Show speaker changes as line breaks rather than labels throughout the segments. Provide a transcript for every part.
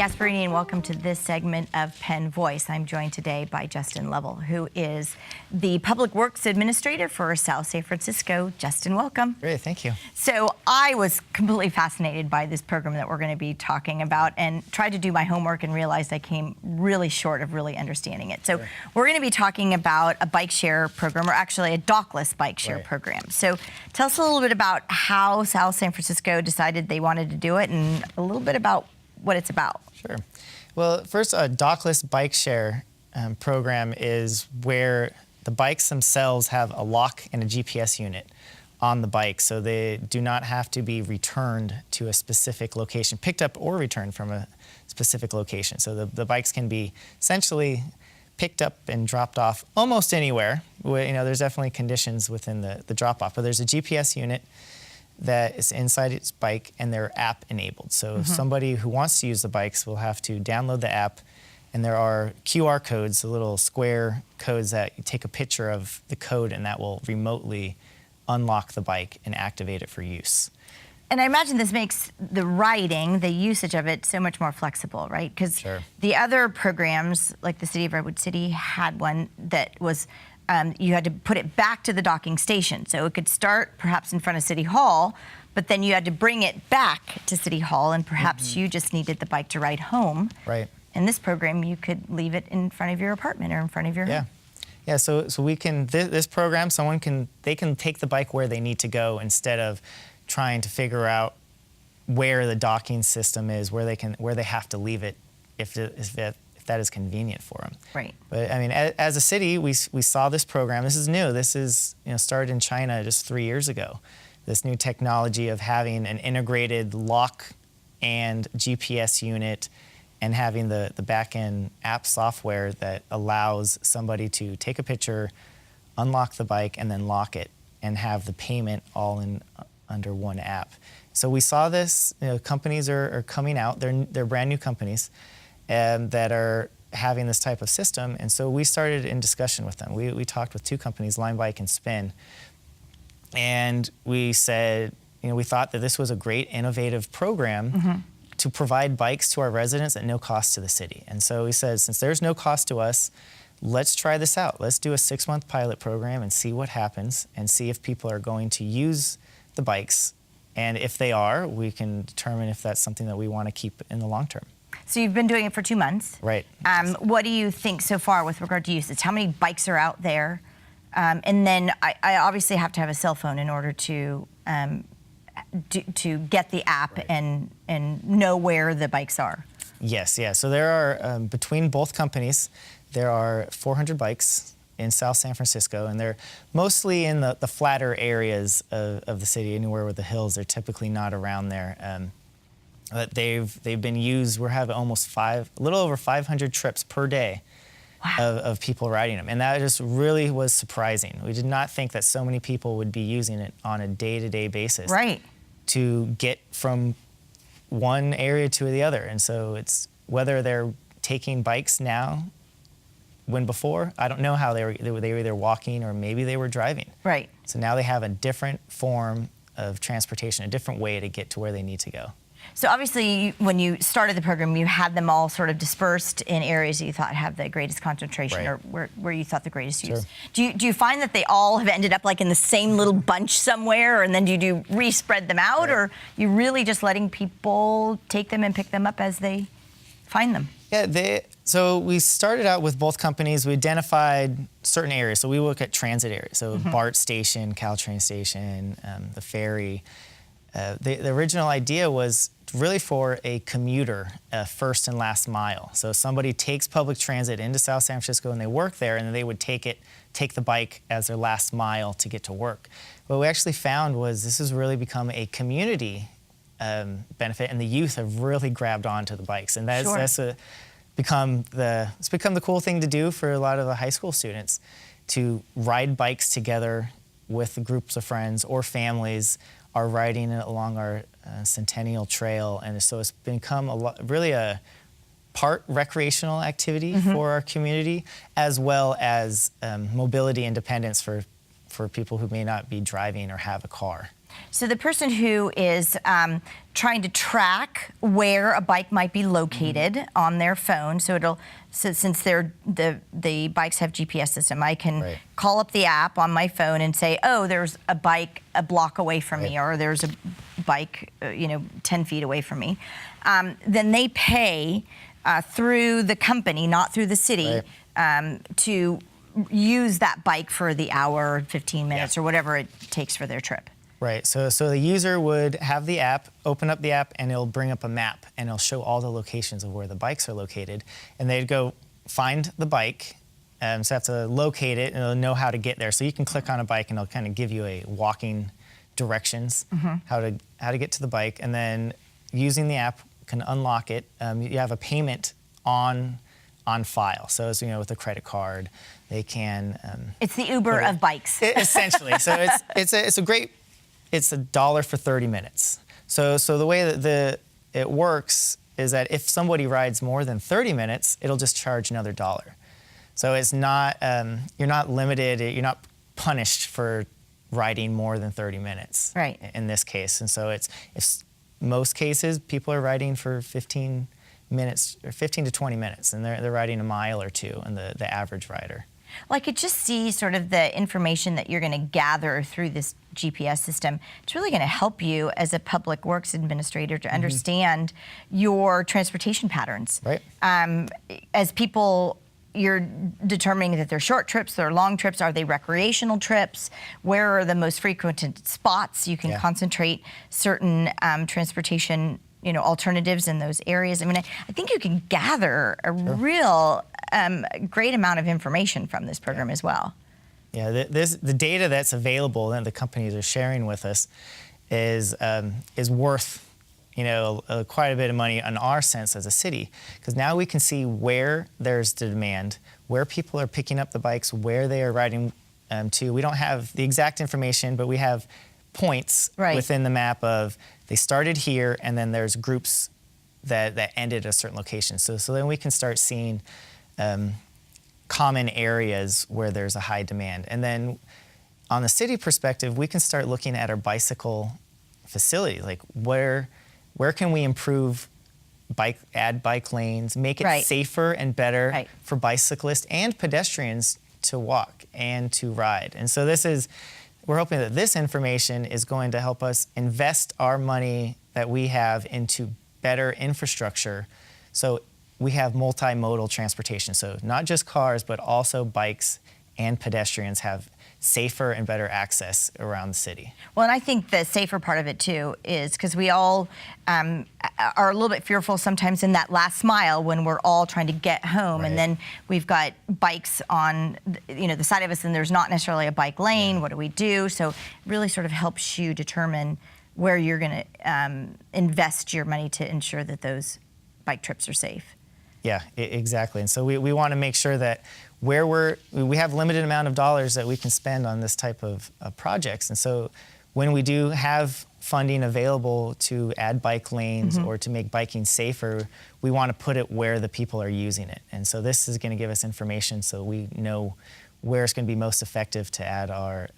Gasparini, and welcome to this segment of Penn Voice. I'm joined today by Justin Lovell, who is the Public Works Administrator for South San Francisco. Justin, welcome.
Great, thank you.
So I was completely fascinated by this program that we're going to be talking about and tried to do my homework and realized I came really short of really understanding it. So
Sure.
We're going to be talking about a bike share program, or actually a dockless bike share program. So tell us a little bit about how South San Francisco decided they wanted to do it and a little bit about what it's about.
Sure. Well, first, a dockless bike share program is where the bikes themselves have a lock and a GPS unit on the bike, so they do not have to be returned to a specific location, picked up or returned from a specific location. So the bikes can be essentially picked up and dropped off almost anywhere. You know, there's definitely conditions within the drop-off, but there's a GPS unit that is inside its bike, and they're app enabled. So somebody who wants to use the bikes will have to download the app, and there are QR codes, the little square codes that you take a picture of the code, and that will remotely unlock the bike and activate it for use.
And I imagine this makes the riding, the usage of it, so much more flexible, right? Because the other programs, like the City of Redwood City had one that was you had to put it back to the docking station. So it could start perhaps in front of City Hall, but then you had to bring it back to City Hall, and perhaps you just needed the bike to ride home.
Right.
In this program, you could leave it in front of your apartment or in front of your home.
Yeah, so we can, this program, they can take the bike where they need to go instead of trying to figure out where the docking system is, where they have to leave it if that is convenient for them.
Right.
But I mean, as a city, we saw this program. This is new. This is, started in China just 3 years ago. This new technology of having an integrated lock and GPS unit and having the back-end app software that allows somebody to take a picture, unlock the bike, and then lock it and have the payment all in under one app. So we saw this. Companies are coming out. They're brand new companies that are having this type of system, and so we started in discussion with them. We talked with two companies, Lime Bike and Spin, and we said, we thought that this was a great innovative program to provide bikes to our residents at no cost to the city. And so we said, since there's no cost to us, let's try this out. Let's do a 6-month pilot program and see what happens and see if people are going to use the bikes. And if they are, we can determine if that's something that we want to keep in the long term.
So you've been doing it for 2 months.
Right.
What do you think so far with regard to usage? How many bikes are out there? And then I obviously have to have a cell phone in order to get the app and know where the bikes are.
Yes, yeah. So there are, between both companies, there are 400 bikes in South San Francisco, and they're mostly in the flatter areas of the city, anywhere with the hills. They're typically not around there. But they've been used. We're having almost a little over 500 trips per day of people riding them, and that just really was surprising. We did not think that so many people would be using it on a day-to-day basis,
right, to
get from one area to the other. And so it's whether they're taking bikes now, when before, I don't know how they were either walking or maybe they were driving.
Right.
So now they have a different form of transportation, a different way to get to where they need to go.
So obviously, when you started the program, you had them all sort of dispersed in areas that you thought have the greatest concentration, or where you thought the greatest use. Do you find that they all have ended up like in the same little bunch somewhere, and then do you re-spread them out, or you really just letting people take them and pick them up as they find them?
Yeah, so we started out with both companies. We identified certain areas. So we look at transit areas. So BART station, Caltrain station, the ferry. The original idea was really for a commuter, first and last mile. So somebody takes public transit into South San Francisco and they work there, and then they would take the bike as their last mile to get to work. What we actually found was this has really become a community benefit, and the youth have really grabbed onto the bikes, and that's become the cool thing to do for a lot of the high school students, to ride bikes together with groups of friends or families are riding it along our Centennial Trail, and so it's become really a part recreational activity for our community, as well as mobility independence for people who may not be driving or have a car.
So the person who is trying to track where a bike might be located on their phone, so since the bikes have GPS system, I can call up the app on my phone and say, oh, there's a bike a block away from me, or there's a bike 10 feet away from me. Then they pay through the company, not through the city, to use that bike for the hour, 15 minutes, or whatever it takes for their trip.
Right, so the user would have the app, open up the app, and it'll bring up a map, and it'll show all the locations of where the bikes are located. And they'd go find the bike, so they have to locate it, and it'll know how to get there. So you can click on a bike, and it'll kind of give you a walking directions, how to get to the bike. And then using the app can unlock it. You have a payment on file. So as with a credit card, they can.
It's the Uber of bikes.
Essentially, so it's a great. It's $1 for 30 minutes. So the way that it works is that if somebody rides more than 30 minutes, it'll just charge another $1. So it's not you're not limited. You're not punished for riding more than 30 minutes.
Right.
In this case, and so it's most cases people are riding for 15 minutes or 15 to 20 minutes, and they're riding a mile or two, and the average rider.
Well, I could just see sort of the information that you're going to gather through this GPS system. It's really going to help you as a public works administrator to understand your transportation patterns.
Right.
As people, you're determining that they're short trips, they're long trips, are they recreational trips? Where are the most frequented spots? You can concentrate certain transportation alternatives in those areas. I mean, I think you can gather a real great amount of information from this program as well.
Yeah, the data that's available that the companies are sharing with us is worth quite a bit of money on our sense as a city, because now we can see where there's the demand, where people are picking up the bikes, where they are riding to. We don't have the exact information, but we have points within the map of they started here, and then there's groups that ended at a certain location. So then we can start seeing common areas where there's a high demand. And then on the city perspective, we can start looking at our bicycle facility, like where can we improve add bike lanes, make it safer and better for bicyclists and pedestrians to walk and to ride. And so we're hoping that this information is going to help us invest our money that we have into better infrastructure. So we have multimodal transportation. So not just cars, but also bikes and pedestrians have safer and better access around the city.
Well, and I think the safer part of it too is because we all are a little bit fearful sometimes in that last mile when we're all trying to get home, and then we've got bikes on the side of us, and there's not necessarily a bike lane. What do we do? So it really sort of helps you determine where you're going to invest your money to ensure that those bike trips are safe.
Yeah, exactly. And so we want to make sure that we have limited amount of dollars that we can spend on this type of projects. And so when we do have funding available to add bike lanes or to make biking safer, we want to put it where the people are using it. And so this is going to give us information so we know where it's going to be most effective to add our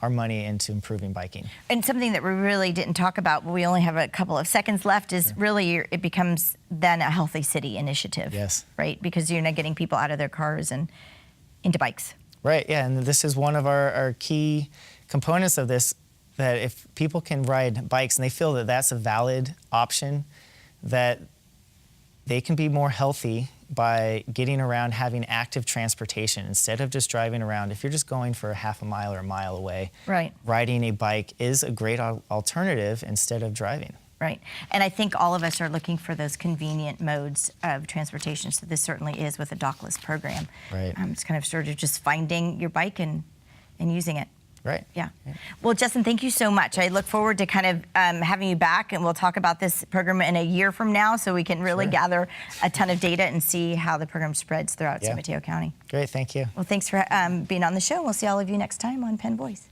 money into improving biking. And
something that we really didn't talk about, but we only have a couple of seconds left, is really it becomes then a healthy city initiative.
Yes.
Right? Because you're not getting people out of their cars and into bikes.
Right, yeah, and this is one of our key components of this, that if people can ride bikes and they feel that that's a valid option, that they can be more healthy by getting around, having active transportation instead of just driving around. If you're just going for a half a mile or a mile away, riding a bike is a great alternative instead of driving.
Right, and I think all of us are looking for those convenient modes of transportation, so this certainly is with a dockless program.
Right.
It's kind of sort of just finding your bike and using it.
Right.
Yeah. Well, Justin, thank you so much. I look forward to kind of having you back, and we'll talk about this program in a year from now so we can really gather a ton of data and see how the program spreads throughout San Mateo County.
Great, thank you.
Well, thanks for being on the show. We'll see all of you next time on Penn Voice.